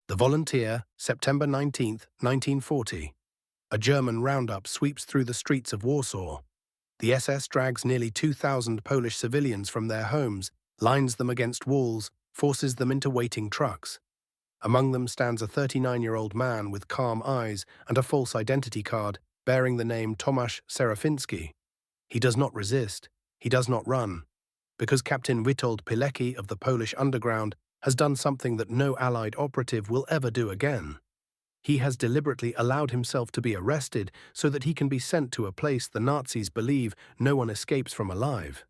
The Volunteer, September 19th, 1940. A German roundup sweeps through the streets of Warsaw. The SS drags nearly 2,000 Polish civilians from their homes, lines them against walls, forces them into waiting trucks. Among them stands a 39-year-old man with calm eyes and a false identity card bearing the name Tomasz Serafiński. He does not resist. He does not run. Because Captain Witold Pilecki of the Polish underground has done something that no Allied operative will ever do again. He has deliberately allowed himself to be arrested so that he can be sent to a place the Nazis believe no one escapes from alive.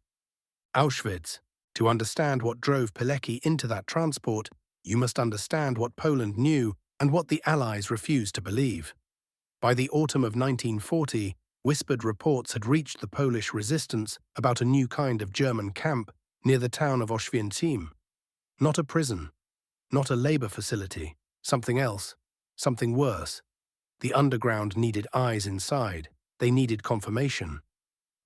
Auschwitz. To understand what drove Pilecki into that transport, you must understand what Poland knew and what the Allies refused to believe. By the autumn of 1940, whispered reports had reached the Polish resistance about a new kind of German camp near the town of Auschwitz. Not a prison, not a labor facility, something else, something worse. The underground needed eyes inside. They needed confirmation.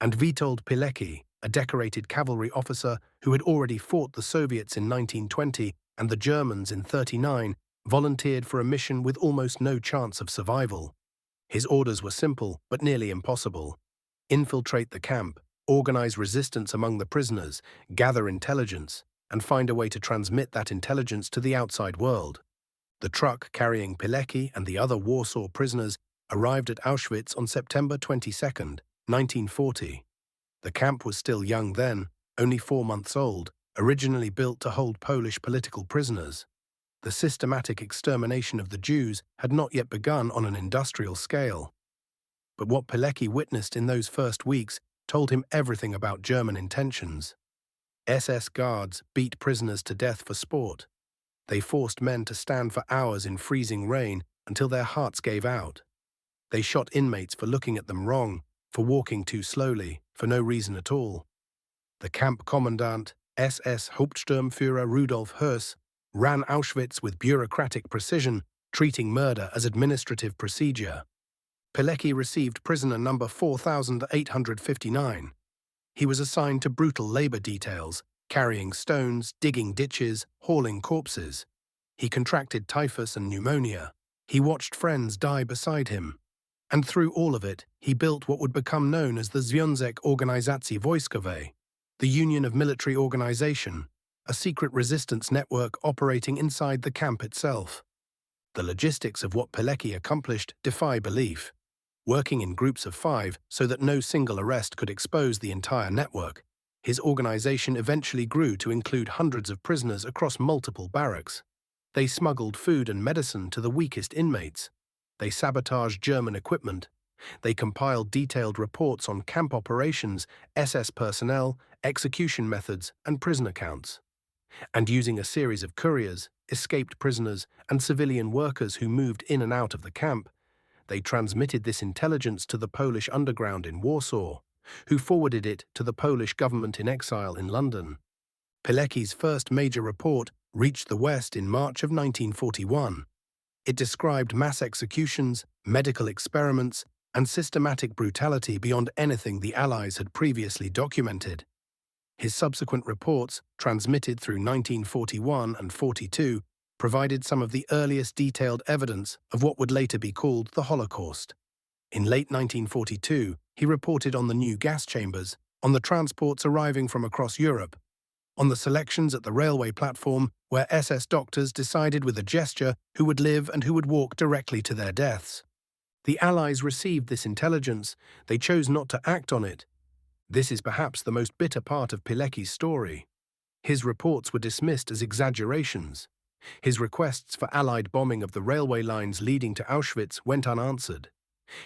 And Witold Pilecki, a decorated cavalry officer who had already fought the Soviets in 1920 and the Germans in 1939, volunteered for a mission with almost no chance of survival. His orders were simple, but nearly impossible. Infiltrate the camp, organize resistance among the prisoners, gather intelligence, and find a way to transmit that intelligence to the outside world. The truck carrying Pilecki and the other Warsaw prisoners arrived at Auschwitz on September 22, 1940. The camp was still young then, only 4 months old, originally built to hold Polish political prisoners. The systematic extermination of the Jews had not yet begun on an industrial scale. But what Pilecki witnessed in those first weeks told him everything about German intentions. SS guards beat prisoners to death for sport. They forced men to stand for hours in freezing rain until their hearts gave out. They shot inmates for looking at them wrong, for walking too slowly, for no reason at all. The camp commandant, SS Hauptsturmführer Rudolf Höss, ran Auschwitz with bureaucratic precision, treating murder as administrative procedure. Pilecki received prisoner number 4,859. He was assigned to brutal labor details, carrying stones, digging ditches, hauling corpses. He contracted typhus and pneumonia. He watched friends die beside him. And through all of it, he built what would become known as the Związek Organizacji Wojskowej, the Union of Military Organization, a secret resistance network operating inside the camp itself. The logistics of what Pilecki accomplished defy belief. Working in groups of 5 so that no single arrest could expose the entire network, his organization eventually grew to include hundreds of prisoners across multiple barracks. They smuggled food and medicine to the weakest inmates. They sabotaged German equipment. They compiled detailed reports on camp operations, SS personnel, execution methods, and prisoner counts. And using a series of couriers, escaped prisoners, and civilian workers who moved in and out of the camp, they transmitted this intelligence to the Polish underground in Warsaw, who forwarded it to the Polish government in exile in London. Pilecki's first major report reached the West in March of 1941. It described mass executions, medical experiments, and systematic brutality beyond anything the Allies had previously documented. His subsequent reports, transmitted through 1941 and 42, provided some of the earliest detailed evidence of what would later be called the Holocaust. In late 1942, he reported on the new gas chambers, on the transports arriving from across Europe, on the selections at the railway platform where SS doctors decided with a gesture who would live and who would walk directly to their deaths. The Allies received this intelligence. They chose not to act on it. This is perhaps the most bitter part of Pilecki's story. His reports were dismissed as exaggerations. His requests for Allied bombing of the railway lines leading to Auschwitz went unanswered.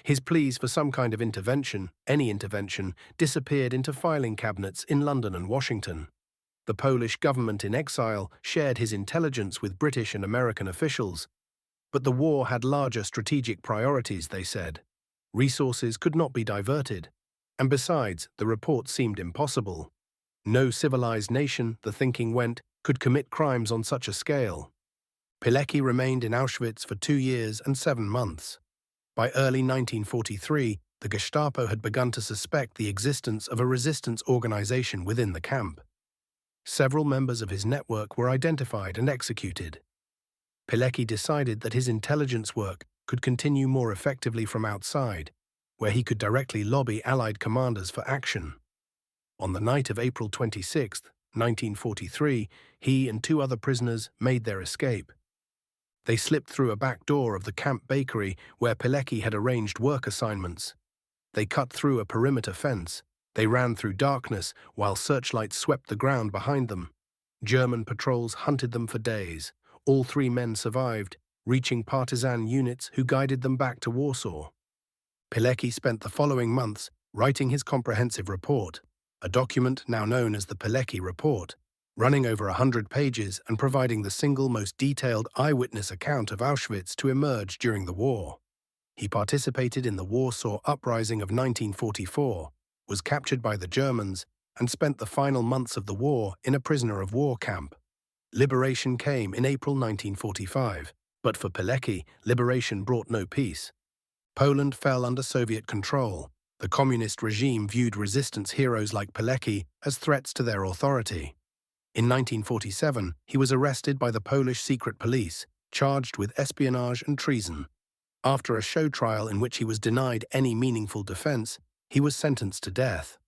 His pleas for some kind of intervention, any intervention, disappeared into filing cabinets in London and Washington. The Polish government in exile shared his intelligence with British and American officials. But the war had larger strategic priorities, they said. Resources could not be diverted. And besides, the report seemed impossible. No civilized nation, the thinking went, could commit crimes on such a scale. Pilecki remained in Auschwitz for 2 years and 7 months. By early 1943, the Gestapo had begun to suspect the existence of a resistance organization within the camp. Several members of his network were identified and executed. Pilecki decided that his intelligence work could continue more effectively from outside, where he could directly lobby Allied commanders for action. On the night of April 26, 1943, he and two other prisoners made their escape. They slipped through a back door of the camp bakery where Pilecki had arranged work assignments. They cut through a perimeter fence. They ran through darkness while searchlights swept the ground behind them. German patrols hunted them for days. All three men survived, reaching partisan units who guided them back to Warsaw. Pilecki spent the following months writing his comprehensive report, a document now known as the Pilecki Report, running over 100 pages and providing the single most detailed eyewitness account of Auschwitz to emerge during the war. He participated in the Warsaw Uprising of 1944, was captured by the Germans, and spent the final months of the war in a prisoner of war camp. Liberation came in April 1945, but for Pilecki, liberation brought no peace. Poland fell under Soviet control. The communist regime viewed resistance heroes like Pilecki as threats to their authority. In 1947, he was arrested by the Polish secret police, charged with espionage and treason. After a show trial in which he was denied any meaningful defense, he was sentenced to death.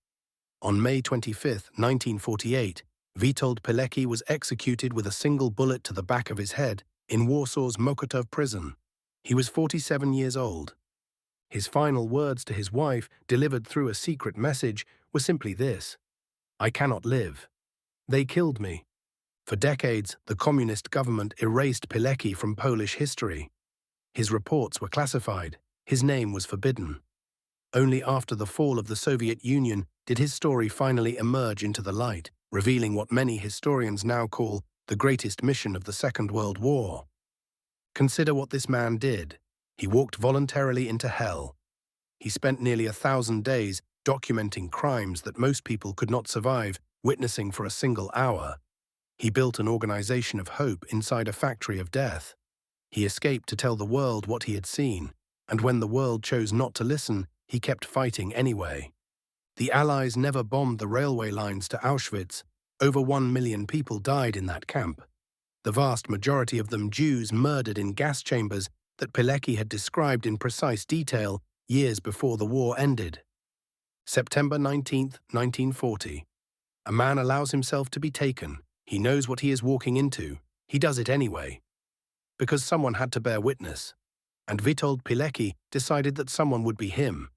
On May 25, 1948, Witold Pilecki was executed with a single bullet to the back of his head in Warsaw's Mokotów prison. He was 47 years old. His final words to his wife, delivered through a secret message, were simply this: "I cannot live. They killed me." For decades, the communist government erased Pilecki from Polish history. His reports were classified. His name was forbidden. Only after the fall of the Soviet Union did his story finally emerge into the light, revealing what many historians now call the greatest mission of the Second World War. Consider what this man did. He walked voluntarily into hell. He spent nearly 1,000 days documenting crimes that most people could not survive witnessing for a single hour. He built an organization of hope inside a factory of death. He escaped to tell the world what he had seen, and when the world chose not to listen, he kept fighting anyway. The Allies never bombed the railway lines to Auschwitz. Over 1 million people died in that camp. The vast majority of them Jews murdered in gas chambers that Pilecki had described in precise detail years before the war ended. September 19, 1940. A man allows himself to be taken. He knows what he is walking into. He does it anyway. Because someone had to bear witness. And Witold Pilecki decided that someone would be him.